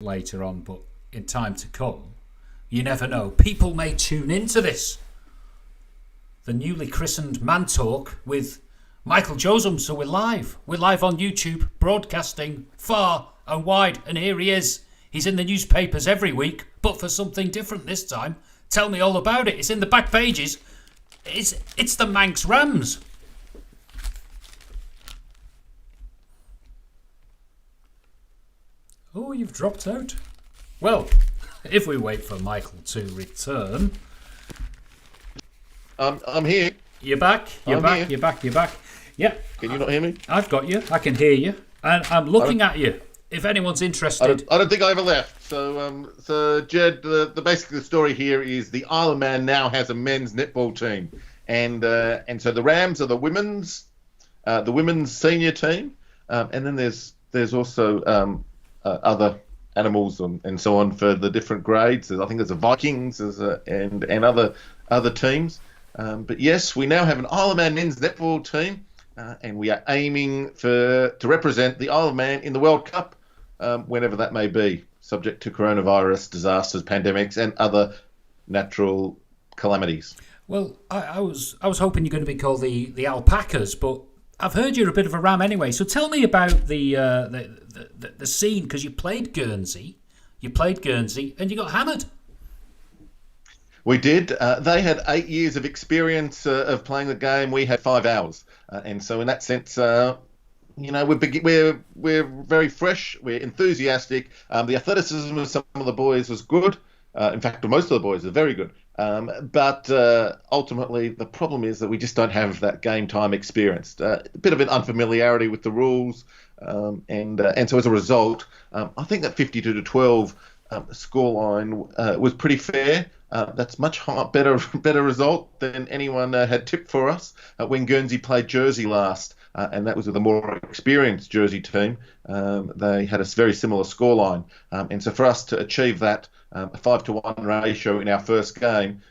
later on, but in time to come, you never know. People may tune into this. The newly christened MANNTALK with Michael Josum. So we're live. We're live on YouTube, broadcasting far and wide. And here he is. He's in the newspapers every week, but for something different this time. Tell me all about it. It's in the back pages. It's the Manx Rams. Oh, you've dropped out. Well, if we wait for Michael to return. I'm here. You're back. You're back. Yeah. Can you not hear me? I've got you. I can hear you. And I'm looking at you. If anyone's interested. I don't think I ever left. So Jed, basically the story here is the Isle of Man now has a men's netball team, and so the Rams are the women's senior team, and then there's also other animals and so on for the different grades. I think there's the Vikings and other teams. But yes, we now have an Isle of Man men's netball team, and we are aiming to represent the Isle of Man in the World Cup, whenever that may be, subject to coronavirus, disasters, pandemics, and other natural calamities. Well, I was hoping you're going to be called the alpacas, but I've heard you're a bit of a ram anyway. So tell me about the scene, because you played Guernsey, and you got hammered. We did. They had 8 years of experience of playing the game. We had 5 hours, and so in that sense, we're very fresh. We're enthusiastic. The athleticism of some of the boys was good. In fact, most of the boys are very good. But ultimately, the problem is that we just don't have that game time experience. A bit of an unfamiliarity with the rules, and so as a result, I think that 52-12 scoreline was pretty fair. That's much better result than anyone had tipped for us when Guernsey played Jersey last, and that was with a more experienced Jersey team. They had a very similar scoreline, and so for us to achieve that a 5-to-1 ratio in our first game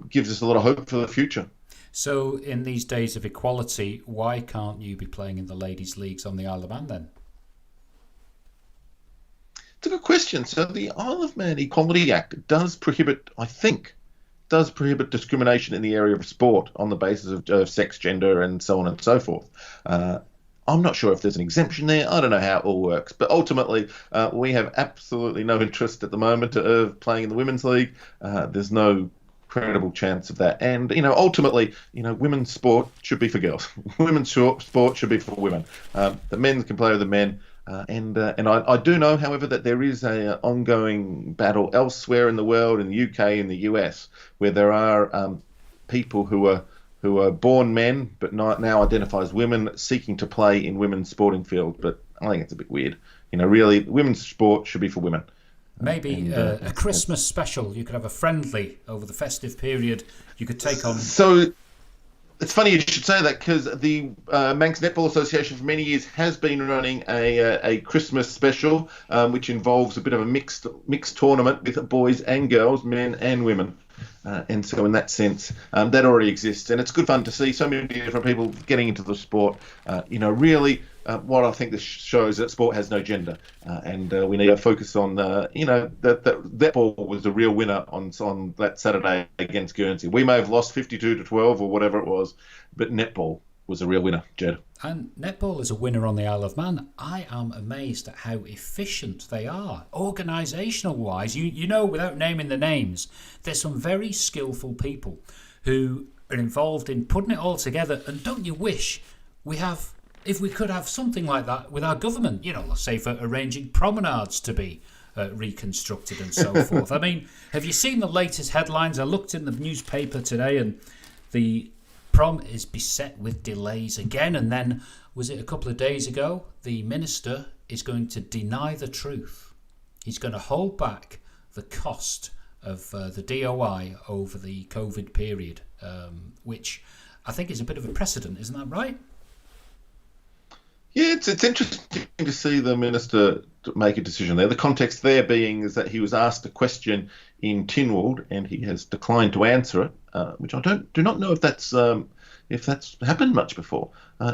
gives us a lot of hope for the future. So in these days of equality, why can't you be playing in the ladies' leagues on the Isle of Man then? It's a good question. So the Isle of Man Equality Act does prohibit discrimination in the area of sport on the basis of sex, gender, and so on and so forth. I'm not sure if there's an exemption there. I don't know how it all works. But ultimately, we have absolutely no interest at the moment of playing in the Women's League. There's no credible chance of that. And, ultimately, women's sport should be for girls. Women's sport should be for women. The men can play with the men. And I do know, however, that there is an ongoing battle elsewhere in the world, in the UK, in the US, where there are people who are born men but now identify as women seeking to play in women's sporting field. But I think it's a bit weird. Really, women's sport should be for women. Maybe a Christmas special. You could have a friendly over the festive period. You could take on. So it's funny you should say that, because the Manx Netball Association for many years has been running a Christmas special, which involves a bit of a mixed tournament with boys and girls, men and women. And so in that sense, that already exists. And it's good fun to see so many different people getting into the sport. Really, what I think this shows that sport has no gender. And we need to focus on, that netball was the real winner on that Saturday against Guernsey. We may have lost 52-12 or whatever it was, but netball was a real winner, Jed. And netball is a winner on the Isle of Man. I am amazed at how efficient they are, organisational-wise. Without naming the names, there's some very skillful people who are involved in putting it all together. And don't you wish if we could have something like that with our government, let's say for arranging promenades to be reconstructed and so forth. I mean, have you seen the latest headlines? I looked in the newspaper today, and the prom is beset with delays again. And then, was it a couple of days ago, the minister is going to deny the truth. He's going to hold back the cost of the DOI over the COVID period, which I think is a bit of a precedent. Isn't that right? Yeah, it's interesting to see the minister make a decision there. The context there being is that he was asked a question in Tynwald and he has declined to answer it, which I do not know if that's if that's happened much before.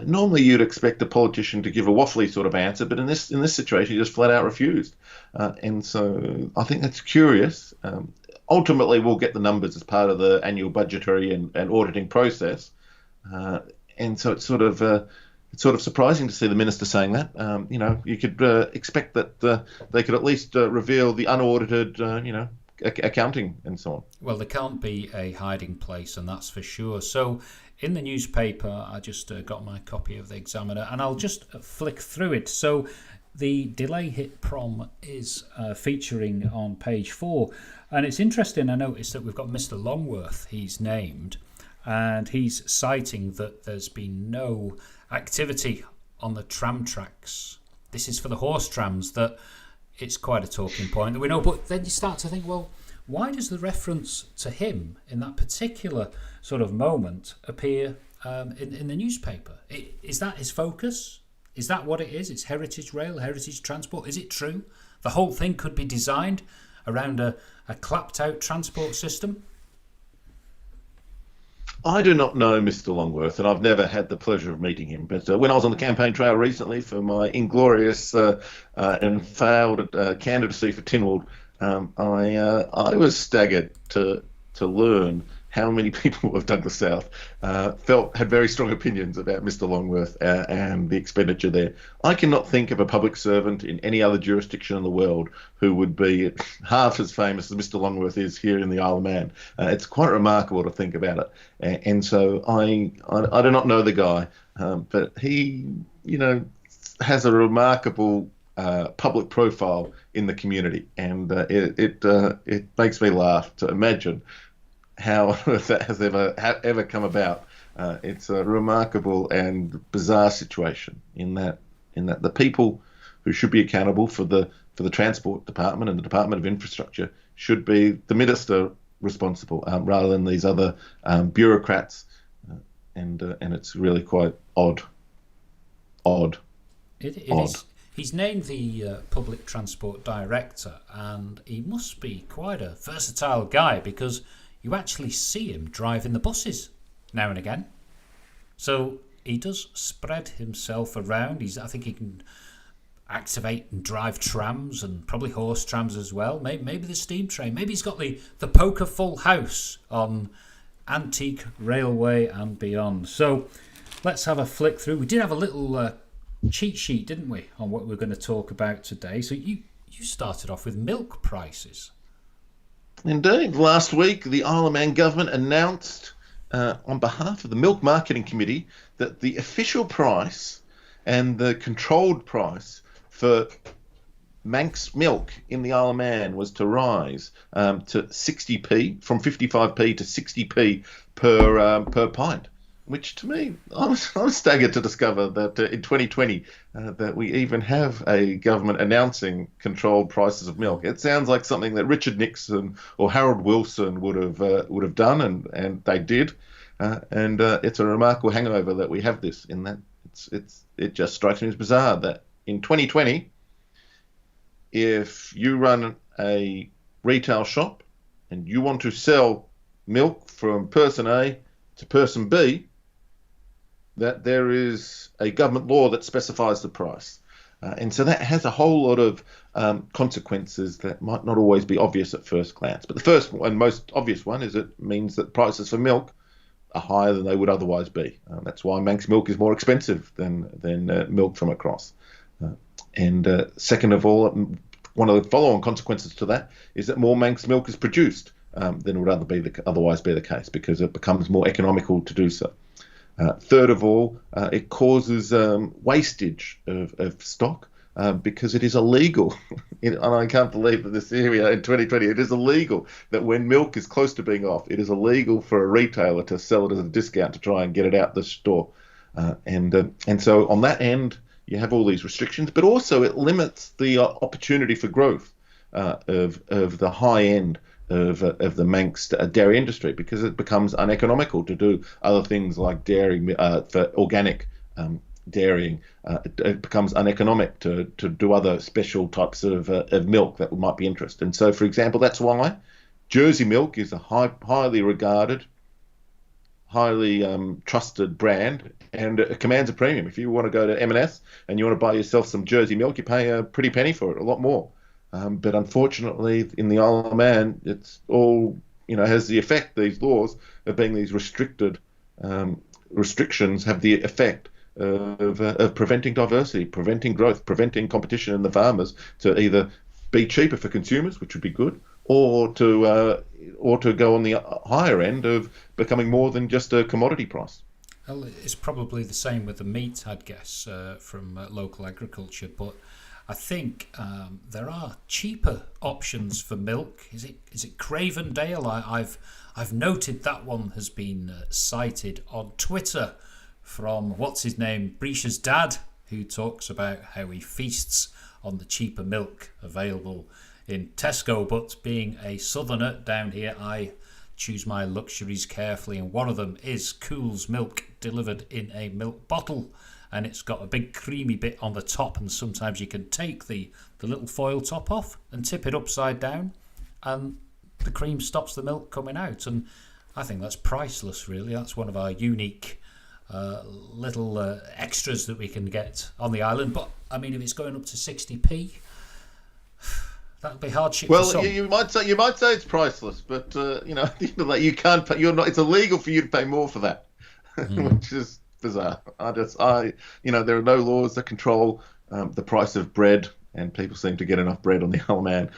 Normally, you'd expect a politician to give a waffly sort of answer, but in this situation, he just flat out refused. And so I think that's curious. Ultimately, we'll get the numbers as part of the annual budgetary and auditing process. And so it's sort of surprising to see the minister saying that. You could expect that they could at least reveal the unaudited, accounting and so on. Well, there can't be a hiding place, and that's for sure. So in the newspaper, I just got my copy of the Examiner, and I'll just flick through it. So the delay hit Prom is featuring on page 4, and it's interesting. I noticed that we've got Mr. Longworth, he's named, and he's citing that there's been no activity on the tram tracks. This is for the horse trams. That it's quite a talking point that we know, but then you start to think, well, why does the reference to him in that particular sort of moment appear in the newspaper? Is that his focus? Is that what it is? It's heritage rail, heritage transport. Is it true? The whole thing could be designed around a clapped out transport system? I do not know Mr. Longworth, and I've never had the pleasure of meeting him. But when I was on the campaign trail recently for my inglorious and failed candidacy for Tynwald, I was staggered to learn how many people of Douglas South had very strong opinions about Mr. Longworth and the expenditure there. I cannot think of a public servant in any other jurisdiction in the world who would be half as famous as Mr. Longworth is here in the Isle of Man. It's quite remarkable to think about it. And so I do not know the guy, but he, has a remarkable public profile in the community, and it makes me laugh to imagine how that has ever come about. It's a remarkable and bizarre situation in that the people who should be accountable for the Transport Department and the Department of Infrastructure should be the minister responsible, rather than these other bureaucrats, and it's really quite odd. It is. He's named the Public Transport Director, and he must be quite a versatile guy, because you actually see him driving the buses now and again. So he does spread himself around. I think he can activate and drive trams, and probably horse trams as well. Maybe the steam train. Maybe he's got the poker full house on Antique Railway and beyond. So let's have a flick through. We did have a little cheat sheet, didn't we, on what we're going to talk about today. So you started off with milk prices. Indeed. Last week, the Isle of Man government announced on behalf of the Milk Marketing Committee that the official price and the controlled price for Manx milk in the Isle of Man was to rise to 60p, from 55p to 60p per pint, which to me, I was staggered to discover that in 2020 that we even have a government announcing controlled prices of milk. It sounds like something that Richard Nixon or Harold Wilson would have done, and they did. And it's a remarkable hangover that we have this. In that, it just strikes me as bizarre that in 2020, if you run a retail shop and you want to sell milk from person A to person B, that there is a government law that specifies the price. And so that has a whole lot of consequences that might not always be obvious at first glance. But the first and most obvious one is it means that prices for milk are higher than they would otherwise be. That's why Manx milk is more expensive than milk from across. And second of all, one of the follow-on consequences to that is that more Manx milk is produced than would otherwise be the case, because it becomes more economical to do so. Third of all, it causes wastage of stock because it is illegal. And I can't believe that this area in 2020, it is illegal that when milk is close to being off, it is illegal for a retailer to sell it as a discount to try and get it out the store. And so on that end, you have all these restrictions, but also it limits the opportunity for growth of the high end of the Manx dairy industry, because it becomes uneconomical to do other things like dairy for organic dairying. It becomes uneconomic to do other special types of milk that might be interesting. And so, for example, that's why Jersey milk is a highly regarded, highly trusted brand, and it commands a premium. If you want to go to M&S and you want to buy yourself some Jersey milk, you pay a pretty penny for it, a lot more. But unfortunately, in the Isle of Man, it's all, has the effect, these laws, of being these restrictions have the effect of preventing diversity, preventing growth, preventing competition in the farmers to either be cheaper for consumers, which would be good, or to go on the higher end of becoming more than just a commodity price. Well, it's probably the same with the meat, I'd guess, from local agriculture, but I think there are cheaper options for milk. Is it Cravendale? I've noted that one has been cited on Twitter from what's his name, Brisha's dad, who talks about how he feasts on the cheaper milk available in Tesco. But being a southerner down here, I choose my luxuries carefully, and one of them is Cool's milk delivered in a milk bottle. And it's got a big creamy bit on the top, and sometimes you can take the little foil top off and tip it upside down, and the cream stops the milk coming out. And I think that's priceless, really. That's one of our unique little extras that we can get on the island. But I mean, if it's going up to 60p, that'd be hardship for some. Well, you might say it's priceless, but at the end of the day, you can't pay. It's illegal for you to pay more for that, which is bizarre. There are no laws that control the price of bread, and people seem to get enough bread on the Isle of Man.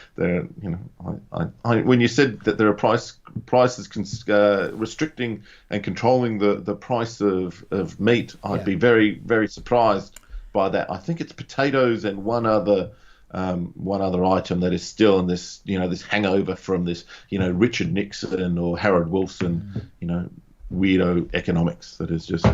When you said that there are prices restricting and controlling the price of meat, I'd be very, very surprised by that. I think it's potatoes and one other item that is still in this, this hangover from this, Richard Nixon or Harold Wilson, weirdo economics that is just,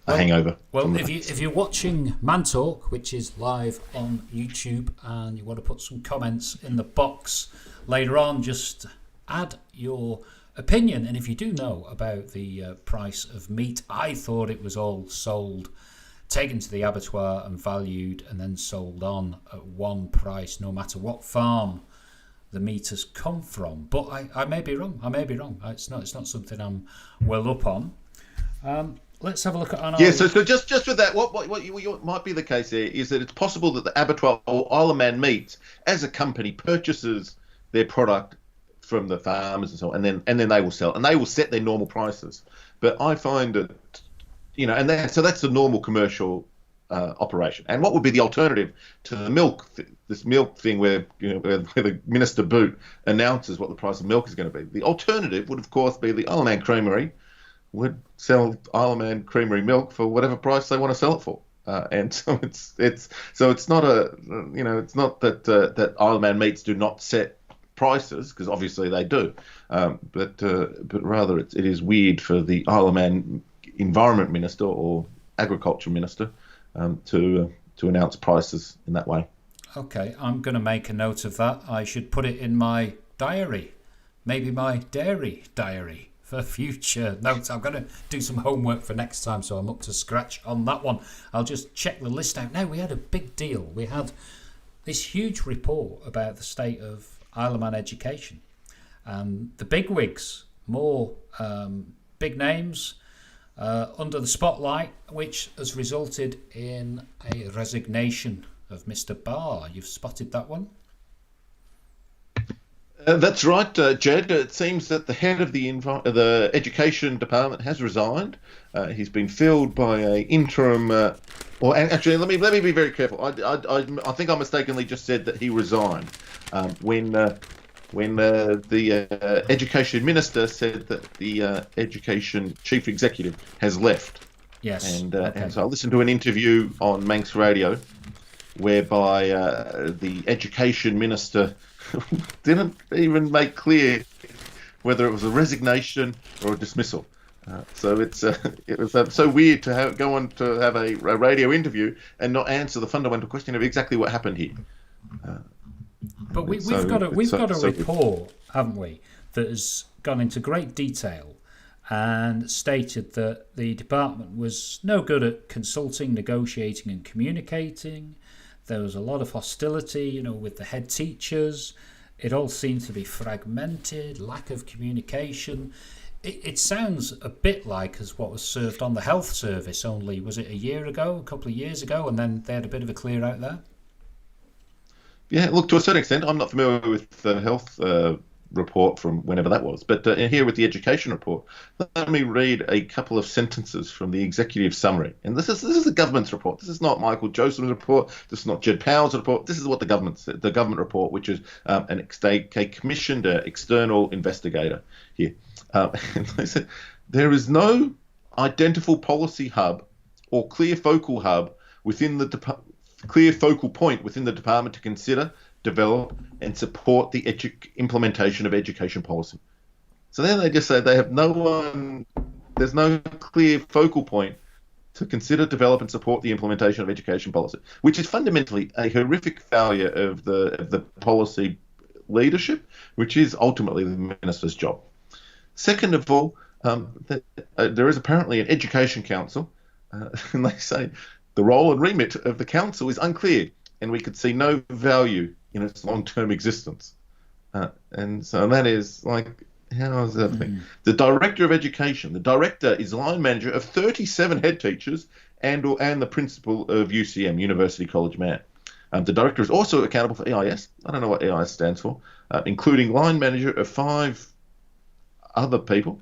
a hangover. Well, if you're watching MANNTALK, which is live on YouTube, and you want to put some comments in the box later on, just add your opinion. And if you do know about the price of meat, I thought it was all sold, taken to the abattoir and valued, and then sold on at one price, no matter what farm the meat has come from. But I may be wrong. It's not something I'm well up on. Let's have a look at our... Yeah, so just with that, what might be the case there is that it's possible that the abattoir or Isle of Man Meats, as a company, purchases their product from the farmers and so on, and then they will sell, and they will set their normal prices. But I find it, so that's the normal commercial operation. And what would be the alternative to the milk? This milk thing where the Minister Boot announces what the price of milk is going to be. The alternative would, of course, be the Isle of Man Creamery would sell Isle of Man Creamery milk for whatever price they want to sell it for. And so it's not it's not that Isle of Man Meats do not set prices, because obviously they do, but rather it is weird for the Isle of Man Environment Minister or Agriculture Minister to announce prices in that way. Okay, I'm going to make a note of that. I should put it in my diary, maybe my dairy diary, for future notes. I'm going to do some homework for next time, so I'm up to scratch on that one. I'll just check the list out. Now, we had a big deal. We had this huge report about the state of Isle of Man education. And the bigwigs, more big names under the spotlight, which has resulted in a resignation of Mr. Barr. You've spotted that one? That's right, Jed. It seems that the head of the education department has resigned. He's been filled by a interim. Actually, let me be very careful. I think I mistakenly just said that he resigned when the education minister said that the education chief executive has left. Yes. And so I listened to an interview on Manx Radio, whereby the education minister didn't even make clear whether it was a resignation or a dismissal. So it was so weird to go on to have a radio interview and not answer the fundamental question of exactly what happened here. But we've got a report, haven't we, that has gone into great detail and stated that the department was no good at consulting, negotiating and communicating. There was a lot of hostility, with the head teachers. It all seemed to be fragmented, lack of communication. It sounds a bit like as what was served on the health service only, was it a couple of years ago, and then they had a bit of a clear out there? Yeah, look, to a certain extent, I'm not familiar with the health report from whenever that was, but here with the education report, let me read a couple of sentences from the executive summary. And this is the government's report. This is not Michael Joseph's report. This is not Jed Powell's report. This is what the government said, the government report, which is a commissioned external investigator here. And they said there is no identifiable policy hub or clear focal hub within the clear focal point within the department to consider, develop, and support the implementation of education policy. So then they just say they have no one. There's no clear focal point to consider, develop, and support the implementation of education policy, which is fundamentally a horrific failure of the policy leadership, which is ultimately the minister's job. Second of all, there is apparently an education council, and they say the role and remit of the council is unclear, and we could see no value in its long-term existence. And so that is like, how is that thing? The director of education, the director is line manager of 37 head teachers and the principal of UCM, University College Man. The director is also accountable for EIS. I don't know what EIS stands for, including line manager of 5 other people,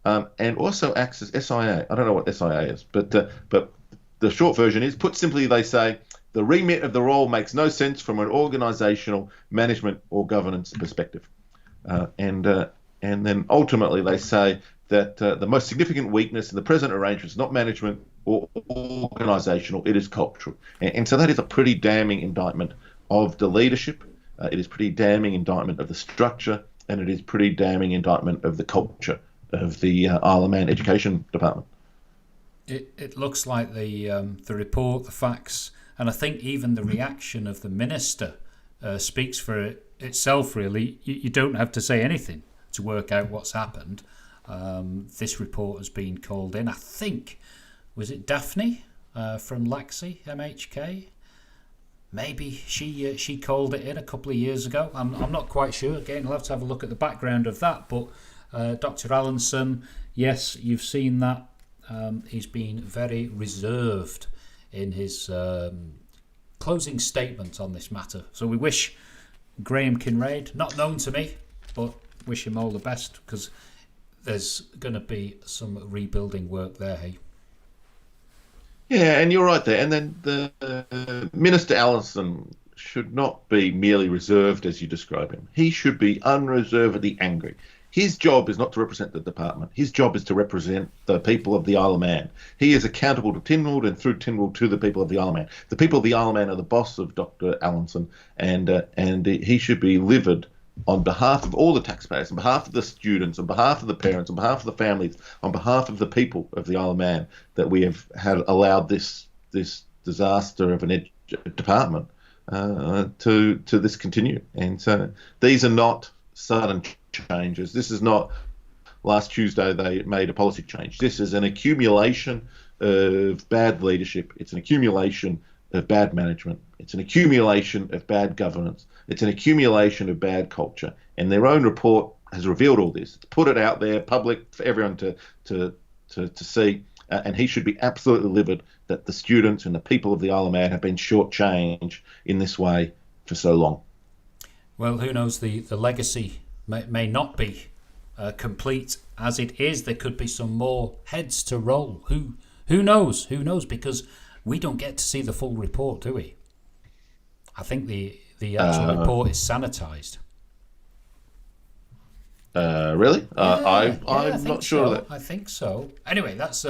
and also acts as SIA. I don't know what SIA is, but the short version is, put simply, they say the remit of the role makes no sense from an organisational, management, or governance perspective. And then ultimately they say that the most significant weakness in the present arrangement is not management or organisational, it is cultural. And so that is a pretty damning indictment of the leadership. It is pretty damning indictment of the structure, and it is pretty damning indictment of the culture of the Isle of Man Education Department. It looks like the report, the facts, and I think even the reaction of the minister speaks for itself, really. You don't have to say anything to work out what's happened. This report has been called in. I think, was it Daphne from Laxey, MHK? Maybe she called it in a couple of years ago. I'm not quite sure. Again, I'll have to have a look at the background of that. But Dr. Allenson, yes, you've seen that. He's been very reserved in his closing statement on this matter. So we wish Graham Kinraid, not known to me, but wish him all the best, because there's going to be some rebuilding work there, hey? Yeah, and you're right there. And then the Minister Allenson should not be merely reserved as you describe him. He should be unreservedly angry. His job is not to represent the department. His job is to represent the people of the Isle of Man. He is accountable to Tynwald, and through Tynwald to the people of the Isle of Man. The people of the Isle of Man are the boss of Dr. Allenson, and he should be livid on behalf of all the taxpayers, on behalf of the students, on behalf of the parents, on behalf of the families, on behalf of the people of the Isle of Man, that we have allowed this disaster of an department to this continue. And so these are not sudden changes. This is not last Tuesday they made a policy change. This is an accumulation of bad leadership. It's an accumulation of bad management. It's an accumulation of bad governance. It's an accumulation of bad culture. And their own report has revealed all this. It's put it out there, public, for everyone to see. And he should be absolutely livid that the students and the people of the Isle of Man have been shortchanged in this way for so long. Well, who knows? The legacy may not be complete as it is. There could be some more heads to roll. Who knows? Who knows? Because we don't get to see the full report, do we? I think the actual report is sanitized. Really? I'm not sure of that. I think so. Anyway, that's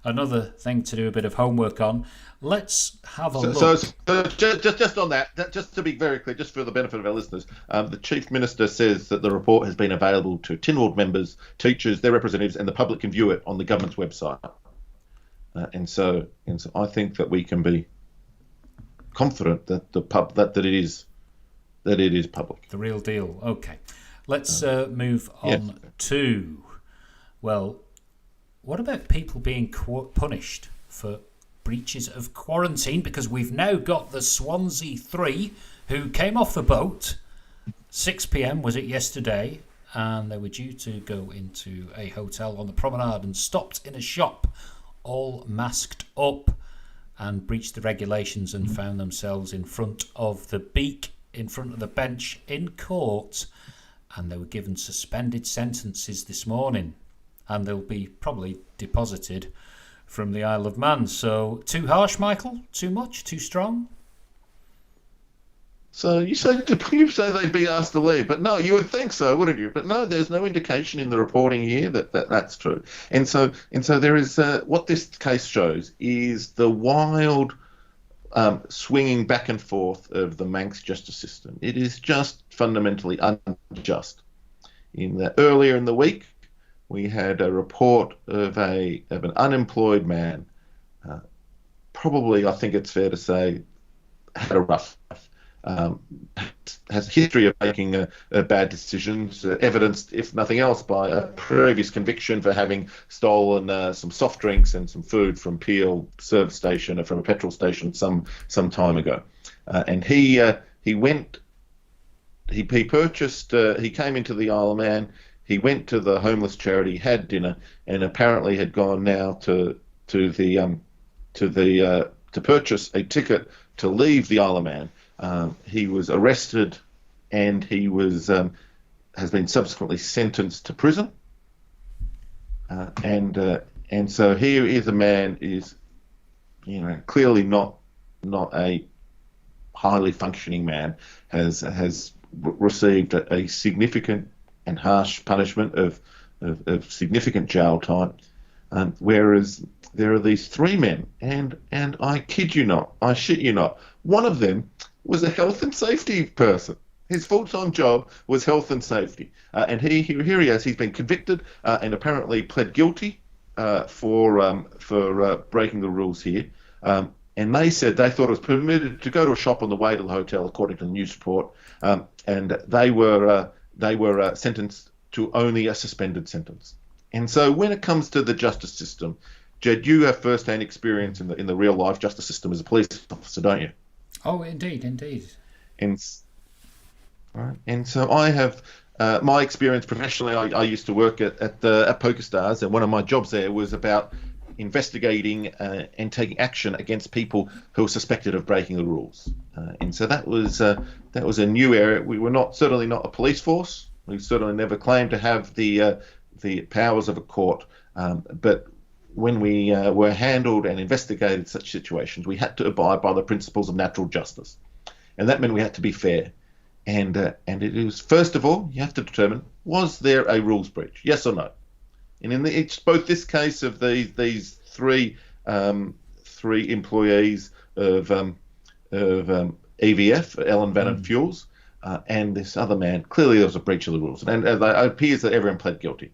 another thing to do a bit of homework on. Let's have a look. So just on that, just to be very clear, just for the benefit of our listeners, the Chief Minister says that the report has been available to Tynwald members, teachers, their representatives, and the public can view it on the government's website. And so I think that we can be confident that that it is public. The real deal. Okay. Let's move on to, well, what about people being punished for breaches of quarantine? Because we've now got the Swansea 3 who came off the boat, 6 p.m. was it yesterday, and they were due to go into a hotel on the promenade and stopped in a shop, all masked up, and breached the regulations and found themselves in front of the in front of the bench in court, and they were given suspended sentences this morning, and they'll be probably deposited from the Isle of Man. So, too harsh, Michael? Too much? Too strong? So you say they'd be asked to leave, but no, you would think so, wouldn't you? But no, there's no indication in the reporting here that's true. And so there is what this case shows is the wild swinging back and forth of the Manx justice system. It is just fundamentally unjust. Earlier in the week, we had a report of an unemployed man. Probably, I think it's fair to say, had a rough life. Has a history of making bad decisions, evidenced, if nothing else, by a previous conviction for having stolen some soft drinks and some food from Peel service station or from a petrol station some time ago. And he purchased. He came into the Isle of Man. He went to the homeless charity, had dinner, and apparently had gone now to purchase a ticket to leave the Isle of Man. He was arrested, and he has been subsequently sentenced to prison. And so here is a man is, clearly not a highly functioning man, has received a significant and harsh punishment of significant jail time, whereas there are these three men, and I kid you not, I shit you not, one of them was a health and safety person. His full-time job was health and safety, and here he is. He's been convicted and apparently pled guilty for breaking the rules here. And they said they thought it was permitted to go to a shop on the way to the hotel, according to the news report, and they were sentenced to only a suspended sentence. And so, when it comes to the justice system, Jed, you have first-hand experience in the real-life justice system as a police officer, don't you? Oh, indeed. And so I have my experience professionally. I used to work at PokerStars, and one of my jobs there was about investigating and taking action against people who were suspected of breaking the rules. And so that was a new area. We were certainly not a police force. We certainly never claimed to have the powers of a court. But when we were handled and investigated such situations, we had to abide by the principles of natural justice, and that meant we had to be fair. And it was, first of all, you have to determine, was there a rules breach, yes or no? And in both this case of these three employees of EVF, Ellen Van and Fuels, and this other man, clearly there was a breach of the rules, and it appears that everyone pled guilty.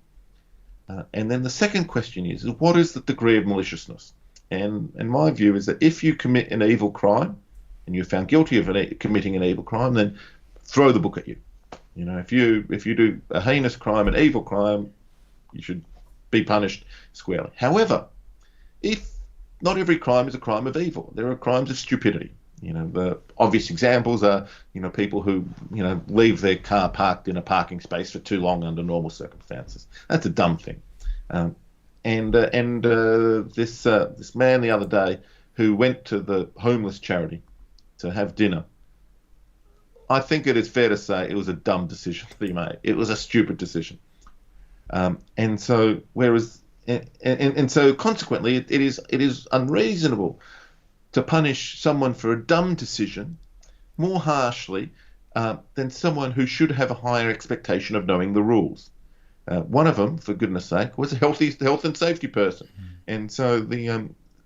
And then the second question is what is the degree of maliciousness? And my view is that if you commit an evil crime and you're found guilty of committing an evil crime, then throw the book at you. If you do a heinous crime, an evil crime, you should be punished squarely. However, if not every crime is a crime of evil, there are crimes of stupidity. The obvious examples are, people who, leave their car parked in a parking space for too long under normal circumstances. That's a dumb thing. This man the other day who went to the homeless charity to have dinner, I think it is fair to say it was a dumb decision that he made. It was a stupid decision. And so consequently, it is unreasonable to punish someone for a dumb decision more harshly than someone who should have a higher expectation of knowing the rules. One of them, for goodness sake, was a health and safety person. And so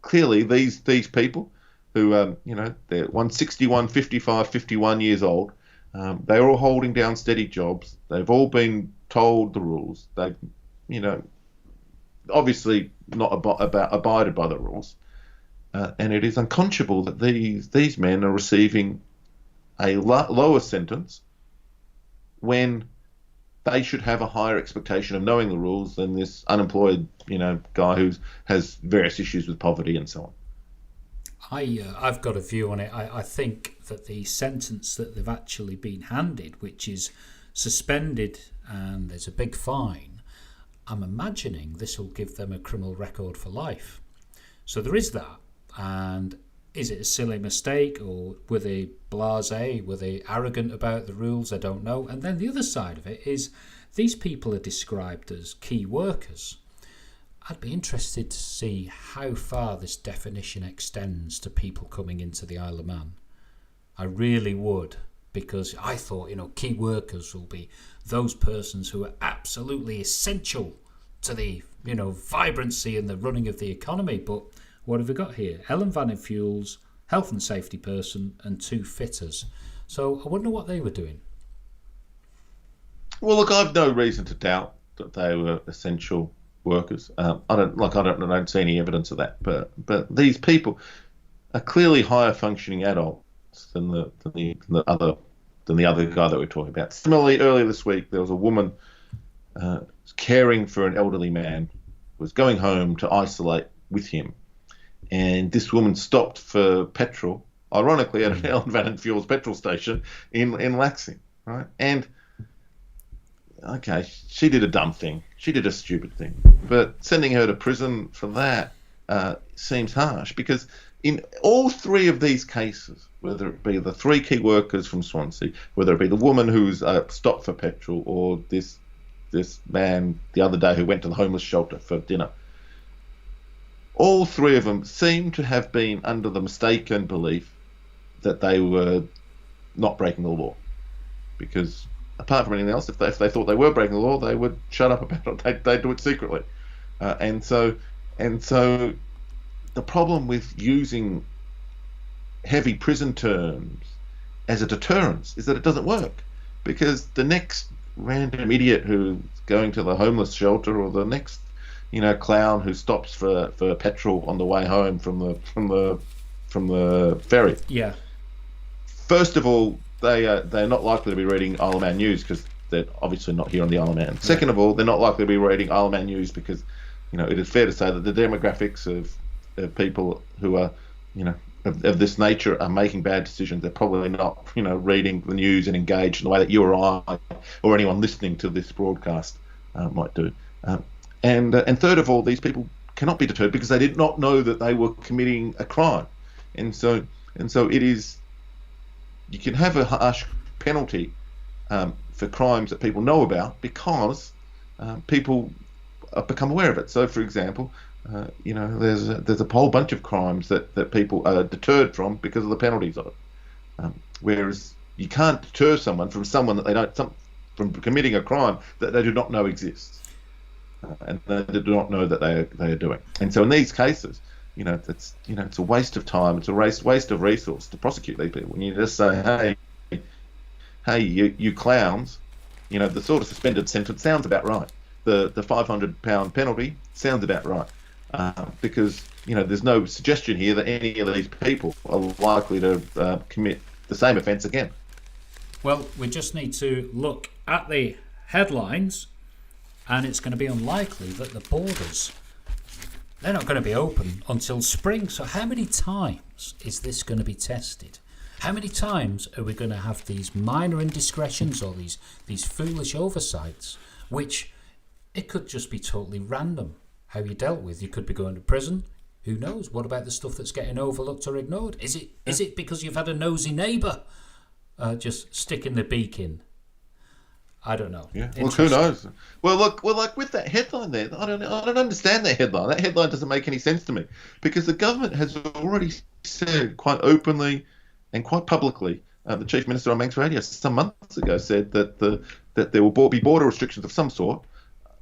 clearly these people who, they're 161, 55, 51 years old, they're all holding down steady jobs. They've all been told the rules. They've, obviously not abided by the rules. And it is unconscionable that these men are receiving a lower sentence when they should have a higher expectation of knowing the rules than this unemployed, guy who has various issues with poverty and so on. I've got a view on it. I think that the sentence that they've actually been handed, which is suspended and there's a big fine, I'm imagining this will give them a criminal record for life. So there is that. And is it a silly mistake, or were they blasé? Were they arrogant about the rules? I don't know. And then the other side of it is these people are described as key workers. I'd be interested to see how far this definition extends to people coming into the Isle of Man. I really would, because I thought, key workers will be those persons who are absolutely essential to the, vibrancy and the running of the economy. But what have we got here? Ellen Vannin Fuels, health and safety person, and 2 fitters. So I wonder what they were doing. Well, look, I've no reason to doubt that they were essential workers. I don't see any evidence of that. But these people are clearly higher functioning adults than the other guy that we're talking about. Similarly, earlier this week there was a woman caring for an elderly man, was going home to isolate with him, and this woman stopped for petrol, ironically at an Ellen Vannin Fuels petrol station in Laxing, right? And okay, she did a dumb thing. She did a stupid thing. But sending her to prison for that seems harsh, because in all 3 of these cases, whether it be the 3 key workers from Swansea, whether it be the woman who's stopped for petrol, or this man the other day who went to the homeless shelter for dinner, all 3 of them seem to have been under the mistaken belief that they were not breaking the law. Because apart from anything else, if they thought they were breaking the law, they would shut up about it. They'd do it secretly. And so the problem with using heavy prison terms as a deterrence is that it doesn't work, because the next random idiot who's going to the homeless shelter, or the next clown who stops for petrol on the way home from the ferry, first of all, they're not likely to be reading Isle of Man news, because they're obviously not here on the Isle of Man. Second of all, they're not likely to be reading Isle of Man news because it is fair to say that the demographics of people who are of this nature are making bad decisions. They're probably not reading the news and engaged in the way that you or I or anyone listening to this broadcast might do. And third of all, these people cannot be deterred because they did not know that they were committing a crime. And so it is, you can have a harsh penalty for crimes that people know about because people become aware of it. So, for example, there's a whole bunch of crimes that people are deterred from because of the penalties of it. Whereas you can't deter someone from committing a crime that they do not know exists, and they do not know that they are doing. And so in these cases, it's a waste of time. It's a waste of resource to prosecute these people. And you just say, hey, you clowns, the sort of suspended sentence sounds about right. The £500 penalty sounds about right. Because there's no suggestion here that any of these people are likely to commit the same offence again. Well, we just need to look at the headlines, and it's going to be unlikely that the borders, they're not going to be open until spring. So how many times is this going to be tested? How many times are we going to have these minor indiscretions or these foolish oversights, which it could just be totally random how you dealt with? You could be going to prison. Who knows? What about the stuff that's getting overlooked or ignored? Is it because you've had a nosy neighbour just sticking the beak in? I don't know. Yeah. Well, who knows? Well, look, with that headline there, I don't understand that headline. That headline doesn't make any sense to me, because the government has already said quite openly and quite publicly. The Chief Minister on Manx Radio some months ago said that there will be border restrictions of some sort,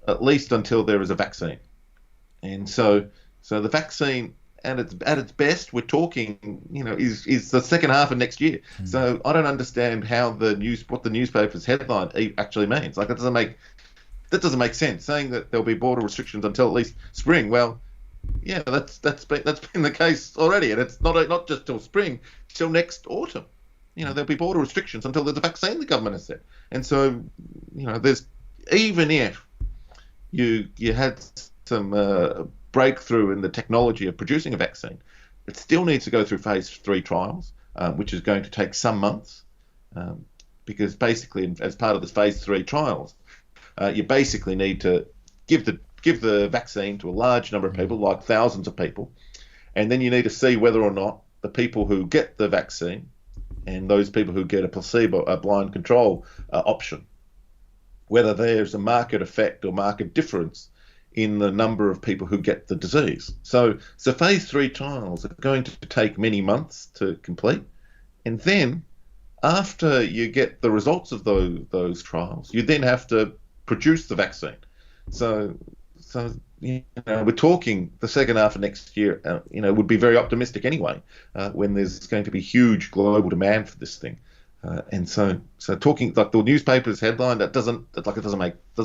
at least until there is a vaccine. And so the vaccine at its best, we're talking, is the second half of next year. So I don't understand how what the newspaper's headline actually means. Like, that doesn't make sense. Saying that there'll be border restrictions until at least spring. Well, yeah, that's been the case already, and it's not just till spring, till next autumn. There'll be border restrictions until there's a vaccine, the government has said. And so, there's, even if you had some breakthrough in the technology of producing a vaccine, it still needs to go through phase 3 trials, which is going to take some months. because basically, as part of the phase 3 trials, you basically need to give the vaccine to a large number of people, like thousands of people, and then you need to see whether or not the people who get the vaccine and those people who get a placebo, a blind control option, whether there's a market effect or market difference in the number of people who get the disease. So phase 3 trials are going to take many months to complete, and then after you get the results of those trials, you then have to produce the vaccine. So we're talking the second half of next year. Would be very optimistic anyway, when there's going to be huge global demand for this thing. And so talking like the newspaper's headline, it doesn't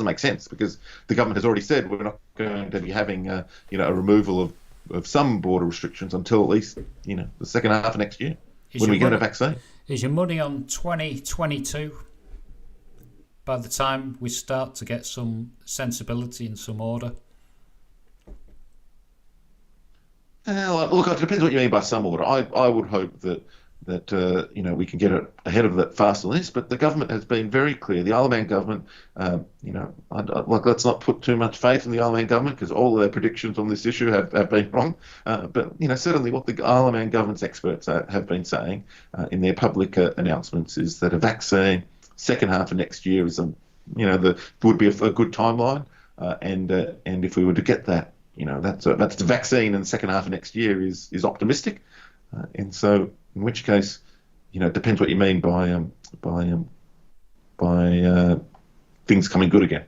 make sense, because the government has already said we're not going to be having a removal of some border restrictions until at least the second half of next year, when we get a vaccine. Is your money on 2022? By the time we start to get some sensibility and some order? Look, it depends what you mean by some order. I would hope that we can get it ahead of that faster than this. But the government has been very clear. The Isle of Man government, let's not put too much faith in the Isle of Man government, because all of their predictions on this issue have been wrong. But certainly what the Isle of Man government's experts have been saying in their public announcements is that a vaccine second half of next year is would be a good timeline. And if we were to get that, that's the vaccine in the second half of next year is optimistic. And so, in which case, it depends what you mean by things coming good again.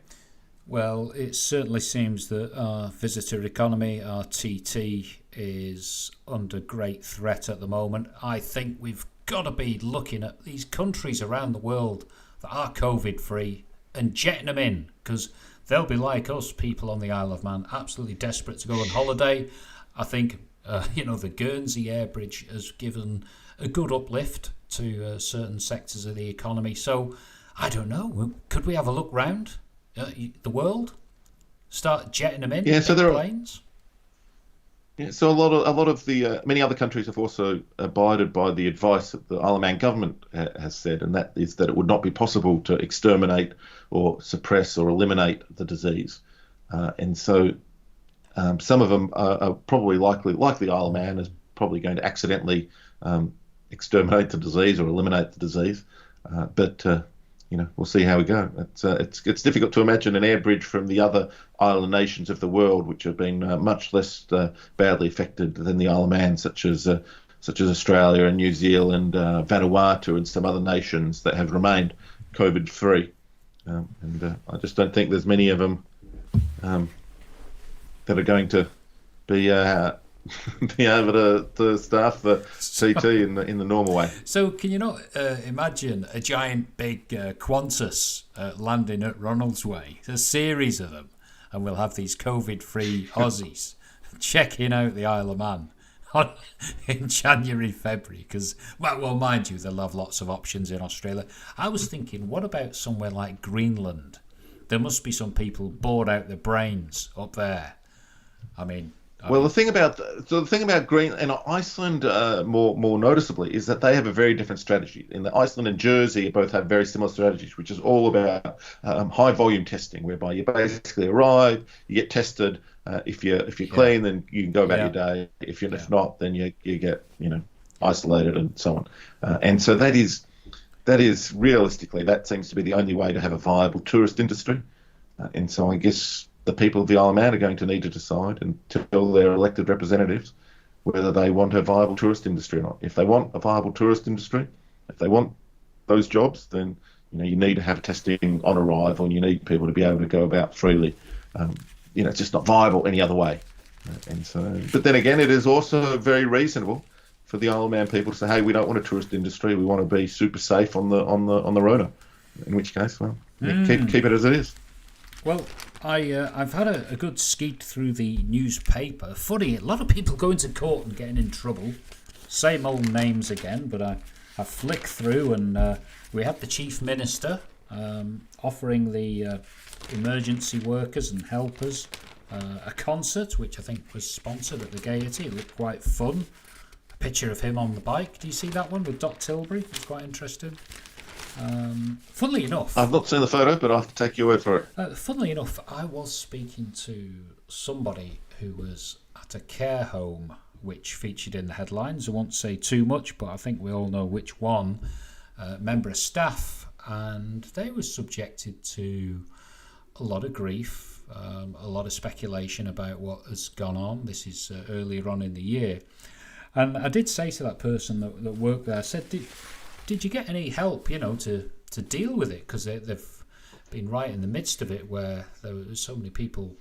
Well, it certainly seems that our visitor economy, our TT, is under great threat at the moment. I think we've got to be looking at these countries around the world that are COVID-free and jetting them in, because they'll be like us, people on the Isle of Man, absolutely desperate to go on holiday. I think the Guernsey Air Bridge has given a good uplift to certain sectors of the economy. So, I don't know. Could we have a look round the world? Start jetting them in? Yeah, so there planes? So a lot of the many other countries have also abided by the advice that the Isle of Man government has said, and that is that it would not be possible to exterminate or suppress or eliminate the disease. And so some of them are probably likely, like the Isle of Man, is probably going to accidentally exterminate the disease or eliminate the disease. But we'll see how we go. It's difficult to imagine an air bridge from the other island nations of the world, which have been much less badly affected than the Isle of Man, such as Australia and New Zealand, Vanuatu, and some other nations that have remained COVID-free. And I just don't think there's many of them that are going to be able to staff the CT in the normal way. So can you not imagine a giant big Qantas landing at Ronaldsway? There's a series of them, and we'll have these COVID-free Aussies checking out the Isle of Man in January, February, because, well, mind you, they'll have lots of options in Australia. I was thinking, what about somewhere like Greenland? There must be some people bored out their brains up there. The thing about Greenland and Iceland, more noticeably, is that they have a very different strategy. In the Iceland and Jersey both have very similar strategies, which is all about high volume testing, whereby you basically arrive, you get tested. If you're clean, then you can go about your day. If not, then you get isolated and so on. And so that is realistically, that seems to be the only way to have a viable tourist industry. And so I guess the people of the Isle of Man are going to need to decide and tell their elected representatives whether they want a viable tourist industry or not. If they want a viable tourist industry, if they want those jobs, then you need to have testing on arrival, and you need people to be able to go about freely. It's just not viable any other way. And so, but then again, it is also very reasonable for the Isle of Man people to say, "Hey, we don't want a tourist industry. We want to be super safe on the Rona." In which case, keep it as it is. Well, I've had a good skeet through the newspaper. Funny, a lot of people going to court and getting in trouble. Same old names again, but I flicked through, and we had the Chief Minister offering the emergency workers and helpers a concert, which I think was sponsored at the Gaiety. It looked quite fun. A picture of him on the bike. Do you see that one with Doc Tilbury? It's quite interesting. Funnily enough, I've not seen the photo, but I have to take your word for it. funnily enough, I was speaking to somebody who was at a care home which featured in the headlines. I won't say too much, but I think we all know which one. Member of staff, and they were subjected to a lot of grief, a lot of speculation about what has gone on. This is earlier on in the year. And I did say to that person that worked there, I said, did you get any help, to deal with it? Because they've been right in the midst of it where there were so many people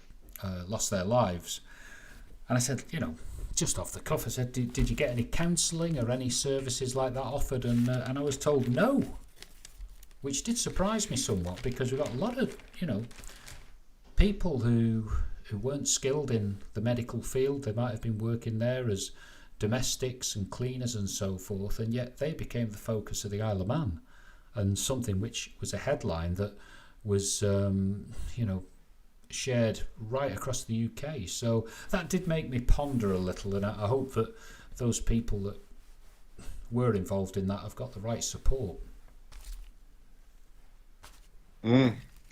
lost their lives. And I said, just off the cuff, I said, did you get any counselling or any services like that offered? And I was told no, which did surprise me somewhat, because we've got a lot of, people who weren't skilled in the medical field. They might have been working there as domestics and cleaners and so forth, and yet they became the focus of the Isle of Man, and something which was a headline that was shared right across the UK. So that did make me ponder a little, and I hope that those people that were involved in that have got the right support.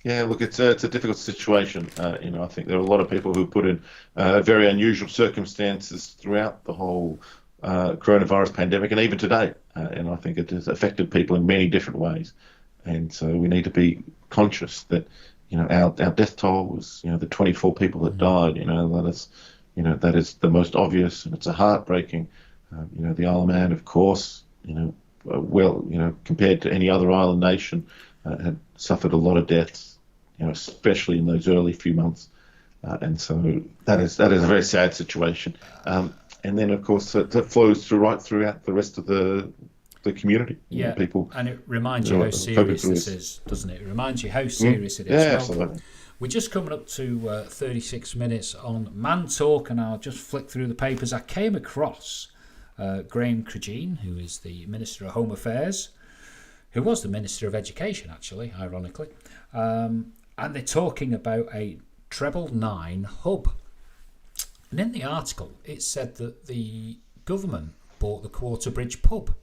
Yeah, look, it's a difficult situation. I think there are a lot of people who put in very unusual circumstances throughout the whole coronavirus pandemic, and even today. And I think it has affected people in many different ways. And so we need to be conscious that, our death toll was, the 24 people that died. That is the most obvious, and it's a heartbreaking. The Isle of Man, of course, compared to any other island nation, had suffered a lot of deaths. Especially in those early few months, and so that is a very sad situation. And then, of course, that flows right throughout the rest of the community. People, and it reminds you how serious this is, doesn't it? It reminds you how serious it is. Yeah, absolutely. We're just coming up to 36 minutes on Man Talk, and I'll just flick through the papers. I came across Graham Crageen, who is the Minister of Home Affairs, who was the Minister of Education, actually, ironically. And they're talking about a treble 9 hub. And in the article, it said that the government bought the Quarterbridge pub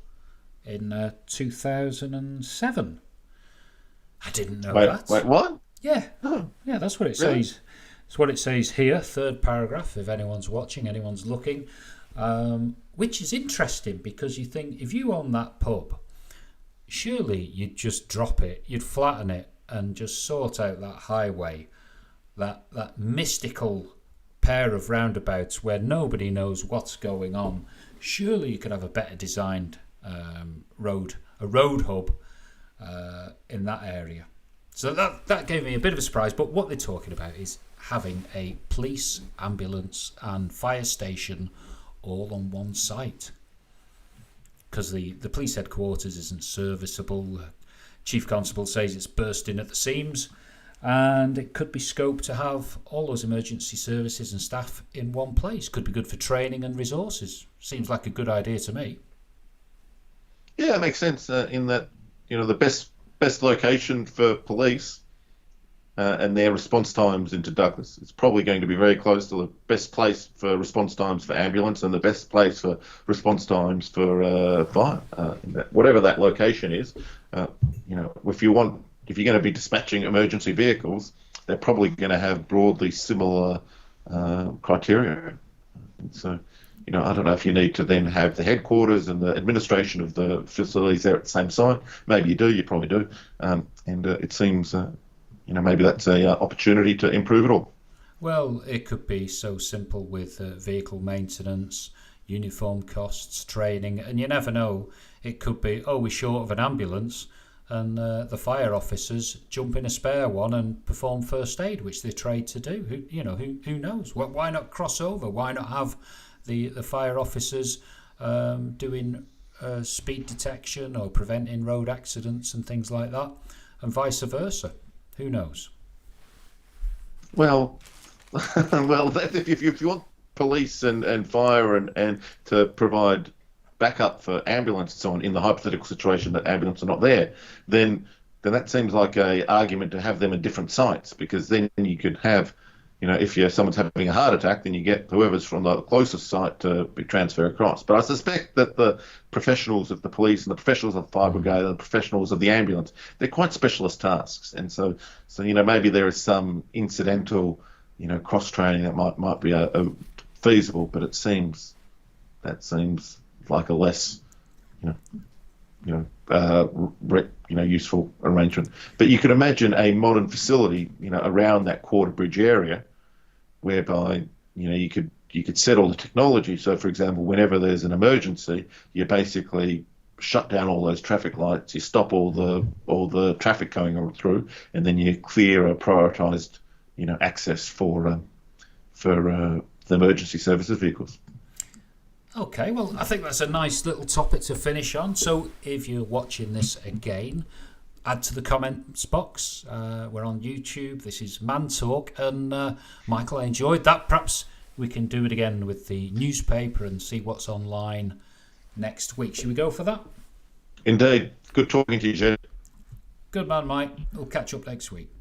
in 2007. I didn't know that. Wait, what? Yeah. Yeah, that's what it says. It's what it says here, third paragraph, if anyone's watching, anyone's looking. Which is interesting, because you think, if you own that pub, surely you'd just drop it, you'd flatten it, and just sort out that highway, that mystical pair of roundabouts where nobody knows what's going on. Surely you could have a better designed a road hub in that area. So that gave me a bit of a surprise. But what they're talking about is having a police, ambulance and fire station all on one site, because the police headquarters isn't serviceable. Chief Constable says it's bursting at the seams, and it could be scoped to have all those emergency services and staff in one place. Could be good for training and resources. Seems like a good idea to me. Yeah, it makes sense in that, the best location for police and their response times into Douglas. It's probably going to be very close to the best place for response times for ambulance and the best place for response times for fire. Whatever that location is, if you're going to be dispatching emergency vehicles, they're probably going to have broadly similar criteria. And so, I don't know if you need to then have the headquarters and the administration of the facilities there at the same site. Maybe you do, you probably do. And it seems, maybe that's an opportunity to improve it all. Well, it could be so simple with vehicle maintenance, uniform costs, training, and you never know. It could be, we're short of an ambulance, and the fire officers jump in a spare one and perform first aid, which they're trained to do. Who knows? Why not cross over? Why not have the fire officers doing speed detection or preventing road accidents and things like that, and vice versa? Who knows? Well, if you want police and fire and to provide backup for ambulance and so on in the hypothetical situation that ambulance are not there, then that seems like a argument to have them in different sites, because then you could have, if someone's having a heart attack, then you get whoever's from the closest site to be transferred across. But I suspect that the professionals of the police and the professionals of the fire brigade and the professionals of the ambulance, they're quite specialist tasks. And so maybe there is some incidental, cross training that might be a feasible, but that seems like a less, useful arrangement. But you could imagine a modern facility, around that Quarter Bridge area, whereby you could set all the technology. So, for example, whenever there's an emergency, you basically shut down all those traffic lights, you stop all the traffic going through, and then you clear a prioritised access for the emergency services vehicles. Okay, well, I think that's a nice little topic to finish on. So if you're watching this again, add to the comments box. We're on YouTube. This is MANNTALK. And Michael, I enjoyed that. Perhaps we can do it again with the newspaper and see what's online next week. Should we go for that? Indeed. Good talking to you, Jed. Good man, Mike. We'll catch up next week.